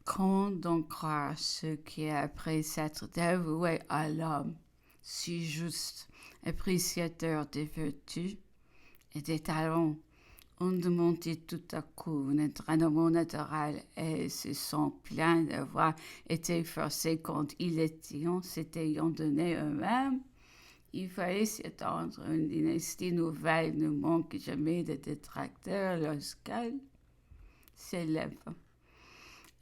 Comment donc croire ce qui, après s'être dévoué à l'homme, si juste, appréciateur des vertus et des talents, ont demandé tout à coup un entraînement naturel et se sont plaints d'avoir été forcés quand ils s'étaient donné eux-mêmes? Il fallait s'y attendre. Une dynastie nouvelle ne manque jamais de détracteurs lorsqu'elle s'élève.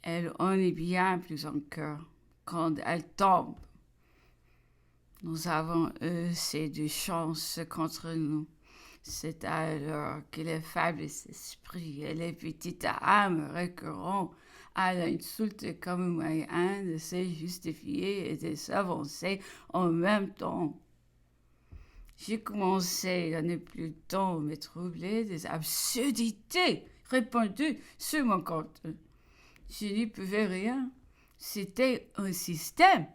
Elle en est bien plus encore quand elle tombe. Nous avons assez de chance contre nous. C'est alors que les faibles esprits et les petites âmes recourront à l'insulte comme moyen de se justifier et de s'avancer en même temps. J'ai commencé à ne plus tant me troubler des absurdités répandues sur mon compte. Je n'y pouvais rien. C'était un système.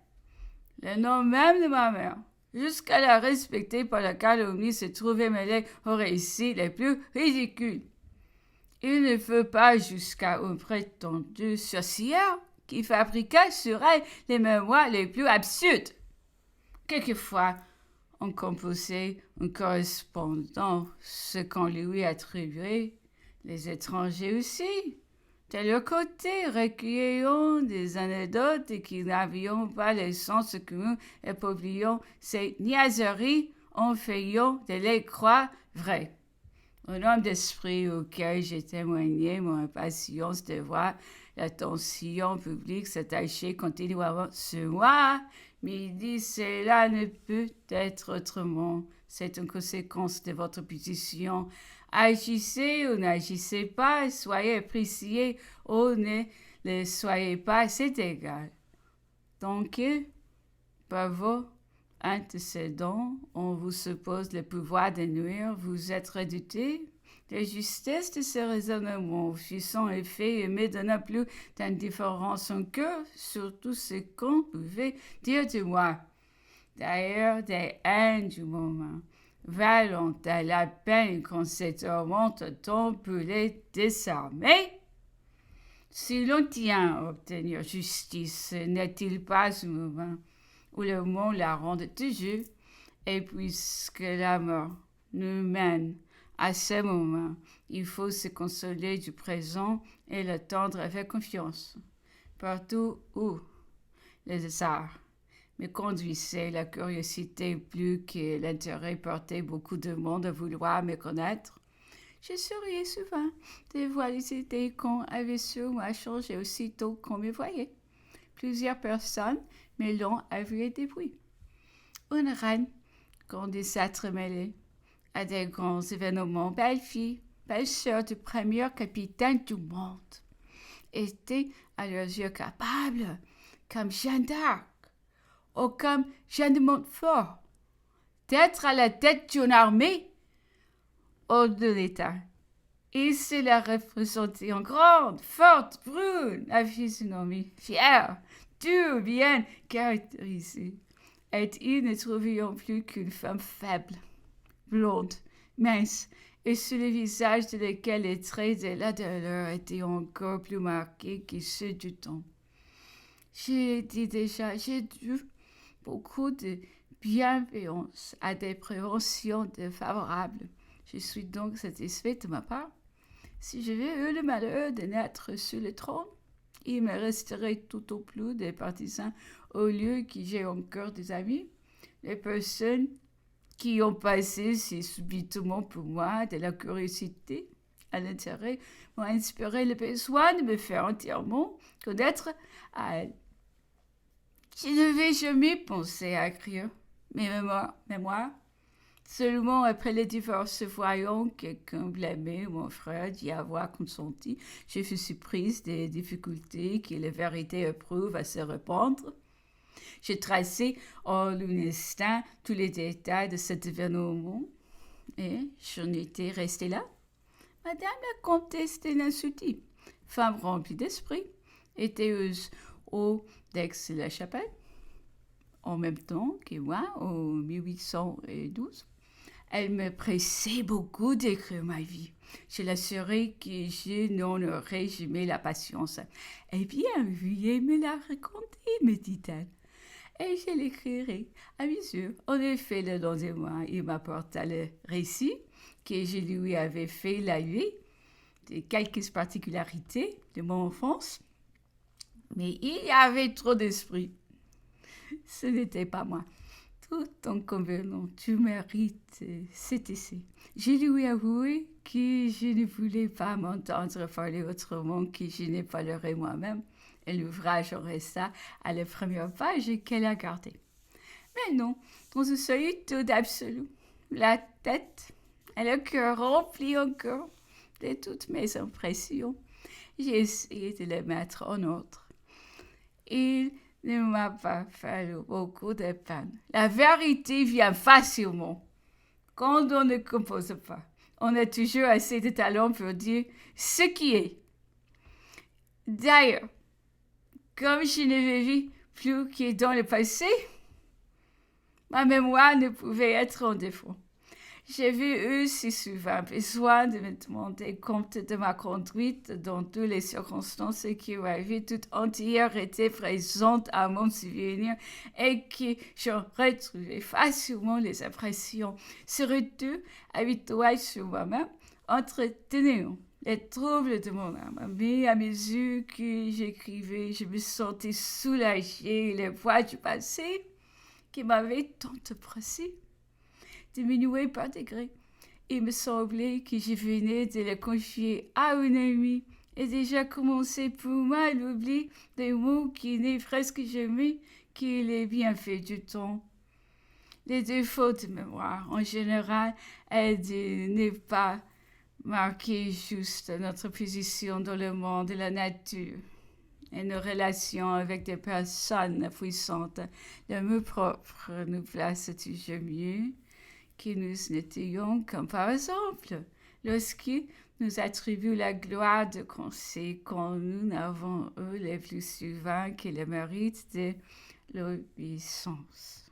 Le nom même de ma mère, jusqu'à la respecter par la calomnie, se trouvait mêlé aux récits les plus ridicules. Il ne faut pas jusqu'à un prétendu sorcière qui fabriqua sur elle les mémoires les plus absurdes. Quelquefois, on composait en correspondant ce qu'on lui attribuait, les étrangers aussi. De leur côté, recueillions des anecdotes qui n'avions pas le sens commun et publions ces niaiseries en faisant de les croire vraies. Un homme d'esprit auquel j'ai témoigné mon impatience de voir l'attention publique s'attacher continuellement sur moi, mais il dit cela ne peut être autrement. C'est une conséquence de votre position. Agissez ou n'agissez pas, soyez appréciés ou ne le soyez pas, c'est égal. Donc, par vos antécédents, on vous suppose le pouvoir de nuire, vous êtes redouté. La justesse de ce raisonnement fut sans effet et me donna plus d'indifférence en cœur sur tout ce qu'on pouvait dire de moi. D'ailleurs, des haines du moment valent à la peine qu'on se tourmente-t-on pour les désarmer? Si l'on tient à obtenir justice, n'est-il pas ce moment où le monde la rend toujours? Et puisque la mort nous mène à ce moment, il faut se consoler du présent et l'attendre avec confiance. Partout où les arts me conduisait la curiosité plus que l'intérêt portait beaucoup de monde à vouloir me connaître. Je souriais souvent de voir les idées qu'on avait sur moi changer aussitôt qu'on me voyait. Plusieurs personnes me l'ont avoué des bruits. Une reine, quand des êtres mêlés à des grands événements, belle fille, belle sœur du premier capitaine du monde, était à leurs yeux capable, comme Jeanne d'Arc, ou comme Jeanne de Montfort, d'être à la tête d'une armée ou de l'État. Il se la représentait en grande, forte, brune, la physionomie fière, dure, bien caractérisée. Et ils ne trouvions plus qu'une femme faible, blonde, mince, et sur le visage de laquelle les traits de la douleur étaient encore plus marqués que ceux du temps. J'ai dit déjà, j'ai dû beaucoup de bienveillance à des préventions défavorables. Je suis donc satisfaite de ma part. Si j'avais eu le malheur de naître sur le trône, il me resterait tout au plus des partisans au lieu que j'ai encore des amis. Les personnes qui ont passé si subitement pour moi de la curiosité à l'intérêt m'ont inspiré le besoin de me faire entièrement connaître à elles. Je n'avais jamais pensé à écrire mes mémoires. Seulement après le divorce, voyant quelqu'un blâmer mon frère d'y avoir consenti, je fus surprise des difficultés que la vérité éprouve à se répandre. J'ai tracé en un instant tous les détails de cet événement et j'en étais restée là. Madame la comtesse de Nassouty, femme remplie d'esprit, était au d'Aix-la-Chapelle, en même temps que moi, en 1812. Elle me pressait beaucoup d'écrire ma vie. Je l'assurais que je n'en aurais jamais la patience. Eh bien, veuillez me la raconter, me dit-elle. Et je l'écrirai à mesure. En effet, le lendemain, il m'apporta le récit que je lui avais fait la nuit, de quelques particularités de mon enfance. Mais il y avait trop d'esprit. Ce n'était pas moi. Tout en convenant, tu mérites cet essai. Je lui ai avoué que je ne voulais pas m'entendre parler autrement que je n'ai parlerai moi-même. Et l'ouvrage en resta à la première page qu'elle a gardée. Mais non, dans une solitude absolue, la tête et le cœur remplis encore de toutes mes impressions, j'ai essayé de les mettre en ordre. Il ne m'a pas fallu beaucoup de peine. La vérité vient facilement. Quand on ne compose pas, on a toujours assez de talent pour dire ce qui est. D'ailleurs, comme je ne vis plus que dans le passé, ma mémoire ne pouvait être en défaut. J'ai vu si souvent besoin de me demander compte de ma conduite dans toutes les circonstances qui ma vie toute entière était présente à mon souvenir et que j'en retrouvais facilement les impressions. Surtout, habituée sur moi-même, entretenant les troubles de mon âme. Mais à mesure que j'écrivais, je me sentais soulagée. Les voix du passé qui m'avaient tant oppressée diminuait par degrés. Il me semblait que je venais de le confier à une amie et déjà commencé pour moi l'oubli des mots qui n'est presque jamais qu'il est bien fait du temps. Les défauts de mémoire, en général, est de ne pas marquer juste notre position dans le monde et la nature et nos relations avec des personnes puissantes. Le mot propre nous place toujours mieux que nous n'étions comme par exemple lorsqu'il nous attribue la gloire de conseil quand nous n'avons eu les plus souvent que le mérite de l'obéissance.